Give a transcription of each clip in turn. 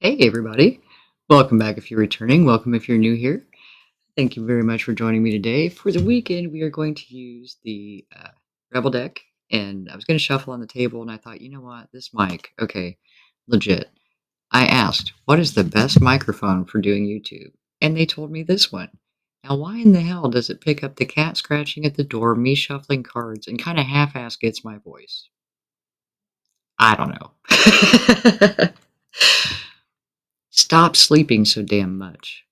Hey, everybody. Welcome back if you're returning. Welcome if you're new here. Thank you very much for joining me today. For the weekend, we are going to use the Rebel deck, and I was going to shuffle on the table, and I thought, you know what? This mic, okay, legit. I asked, what is the best microphone for doing YouTube? And they told me this one. Now, why in the hell does it pick up the cat scratching at the door, me shuffling cards, and kind of half ass gets my voice? I don't know. Stop sleeping so damn much.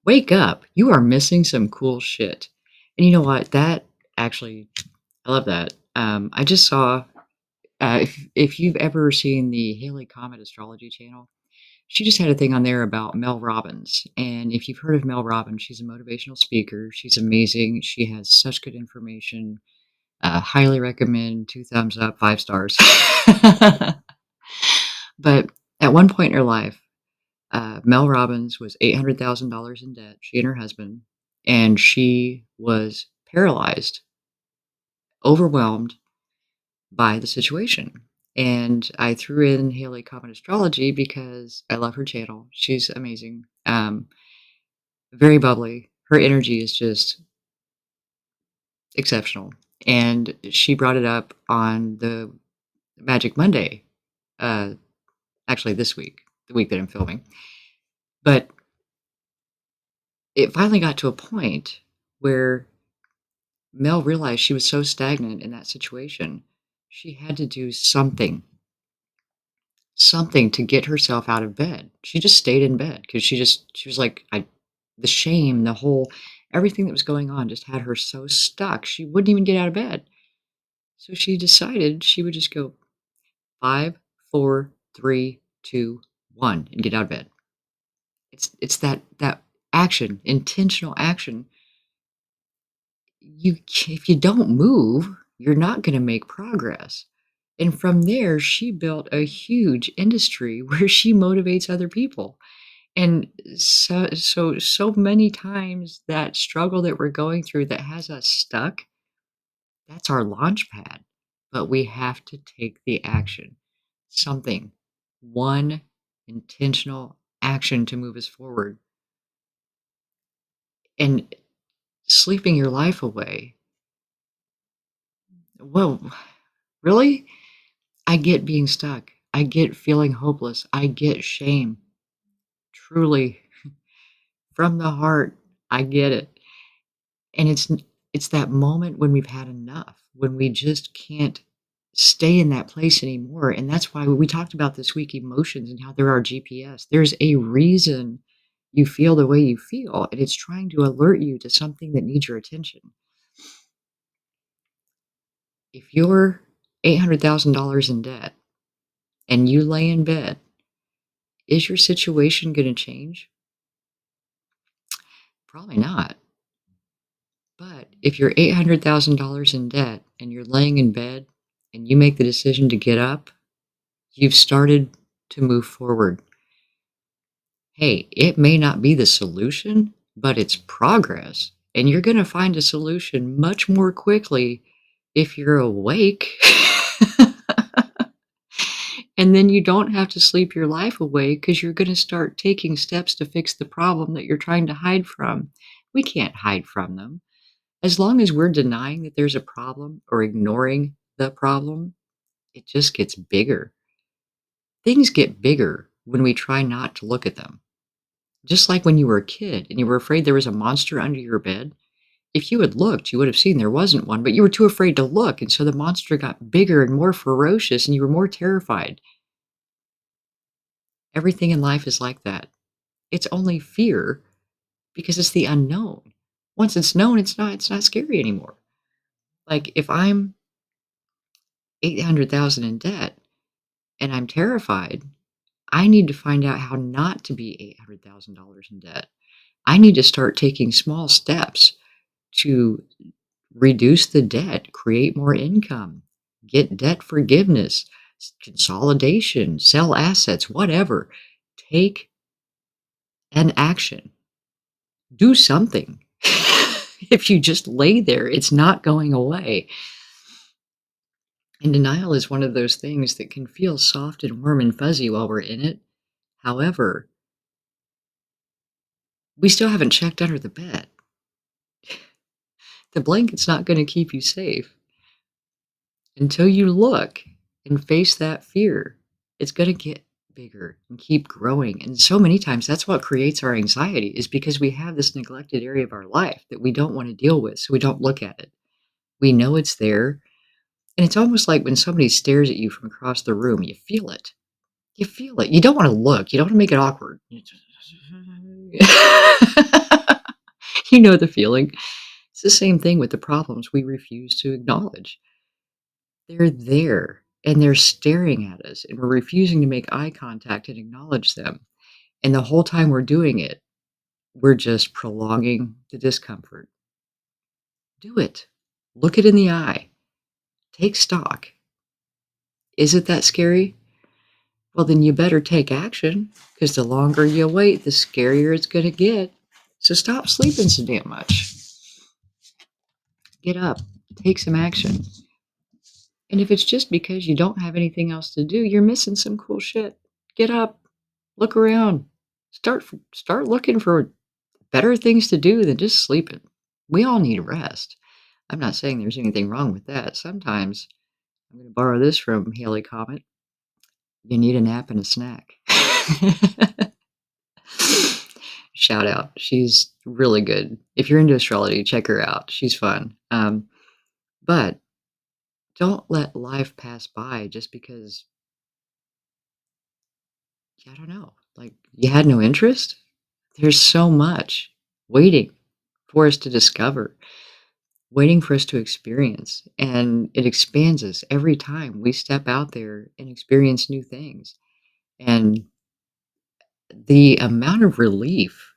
Wake up. You are missing some cool shit. And you know what? That actually, I love that. I just saw, if you've ever seen the Haley Comet Astrology channel, she just had a thing on there about Mel Robbins. And if you've heard of Mel Robbins, she's a motivational speaker. She's amazing. She has such good information. Highly recommend, 2 thumbs up, 5 stars. But at one point in her life, Mel Robbins was $800,000 in debt, she and her husband, and she was paralyzed, overwhelmed by the situation. And I threw in Haley Comet Astrology because I love her channel. She's amazing. Very bubbly. Her energy is just exceptional. And she brought it up on the Magic Monday, uh, actually this week, the week that I'm filming. But it finally got to a point where Mel realized she was so stagnant in that situation. She had to do something to get herself out of bed. She just stayed in bed because she was like, the shame, the whole, everything that was going on just had her so stuck. She wouldn't even get out of bed. So she decided she would just go 5, 4, 3, 2, 1 and get out of bed. It's that action, intentional action. If you don't move, you're not going to make progress. And from there, she built a huge industry where she motivates other people. And so many times that struggle that we're going through that has us stuck, that's our launch pad. But we have to take the action. Something, one intentional action to move us forward. And sleeping your life away. Well, really? I get being stuck. I get feeling hopeless. I get shame. Truly, from the heart, I get it. And it's that moment when we've had enough, when we just can't stay in that place anymore. And that's why we talked about this week emotions and how they're our GPS. There's a reason you feel the way you feel, and it's trying to alert you to something that needs your attention. If you're $800,000 in debt and you lay in bed, is your situation going to change? Probably not. But if you're $800,000 in debt and you're laying in bed and you make the decision to get up, you've started to move forward. Hey, it may not be the solution, but it's progress. And you're going to find a solution much more quickly if you're awake. And then you don't have to sleep your life away because you're going to start taking steps to fix the problem that you're trying to hide from. We can't hide from them. As long as we're denying that there's a problem or ignoring the problem, it just gets bigger. Things get bigger when we try not to look at them. Just like when you were a kid and you were afraid there was a monster under your bed. If you had looked, you would have seen there wasn't one, but you were too afraid to look. And so the monster got bigger and more ferocious and you were more terrified. Everything in life is like that. It's only fear because it's the unknown. Once it's known, it's not scary anymore. Like if I'm 800,000 in debt and I'm terrified, I need to find out how not to be $800,000 in debt. I need to start taking small steps to reduce the debt, create more income, get debt forgiveness, consolidation, sell assets, whatever. Take an action. Do something. If you just lay there, it's not going away. And denial is one of those things that can feel soft and warm and fuzzy while we're in it. However, we still haven't checked under the bed. The blanket's not gonna keep you safe until you look and face that fear. It's gonna get bigger and keep growing, and so many times that's what creates our anxiety is because we have this neglected area of our life that we don't wanna deal with, so we don't look at it. We know it's there, and it's almost like when somebody stares at you from across the room, you feel it. You feel it. You don't wanna look, you don't wanna make it awkward. You know the feeling. It's the same thing with the problems we refuse to acknowledge. They're there, and they're staring at us, and we're refusing to make eye contact and acknowledge them, and the whole time we're doing it, we're just prolonging the discomfort. Do it. Look it in the eye. Take stock. Is it that scary? Well, then you better take action, because the longer you wait, the scarier it's gonna get. So stop sleeping so damn much. Get up. Take some action. And if it's just because you don't have anything else to do, you're missing some cool shit. Get up. Look around. Start looking for better things to do than just sleeping. We all need rest. I'm not saying there's anything wrong with that. Sometimes, I'm gonna borrow this from Haley Comet, you need a nap and a snack. Shout out. She's really good. If you're into astrology, check her out. She's fun. But don't let life pass by just because, I don't know, like you had no interest. There's so much waiting for us to discover, waiting for us to experience, and it expands us every time we step out there and experience new things. And the amount of relief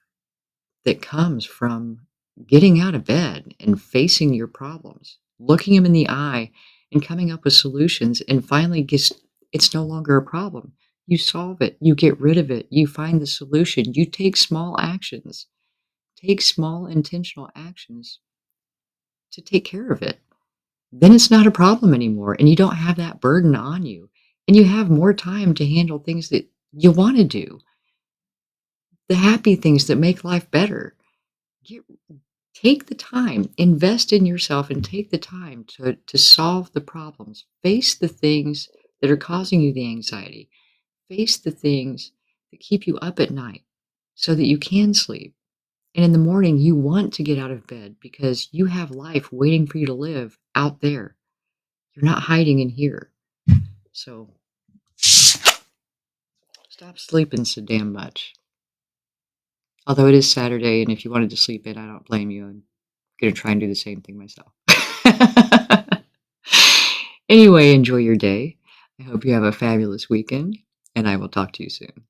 that comes from getting out of bed and facing your problems, looking them in the eye and coming up with solutions and finally just it's no longer a problem. You solve it, you get rid of it, you find the solution, you take small actions. Take small intentional actions to take care of it. Then it's not a problem anymore and you don't have that burden on you. And you have more time to handle things that you want to do, the happy things that make life better. Get Take the time, invest in yourself and take the time to solve the problems. Face the things that are causing you the anxiety. Face the things that keep you up at night so that you can sleep. And in the morning, you want to get out of bed because you have life waiting for you to live out there. You're not hiding in here. So stop sleeping so damn much. Although it is Saturday, and if you wanted to sleep in, I don't blame you. I'm going to try and do the same thing myself. Anyway, enjoy your day. I hope you have a fabulous weekend, and I will talk to you soon.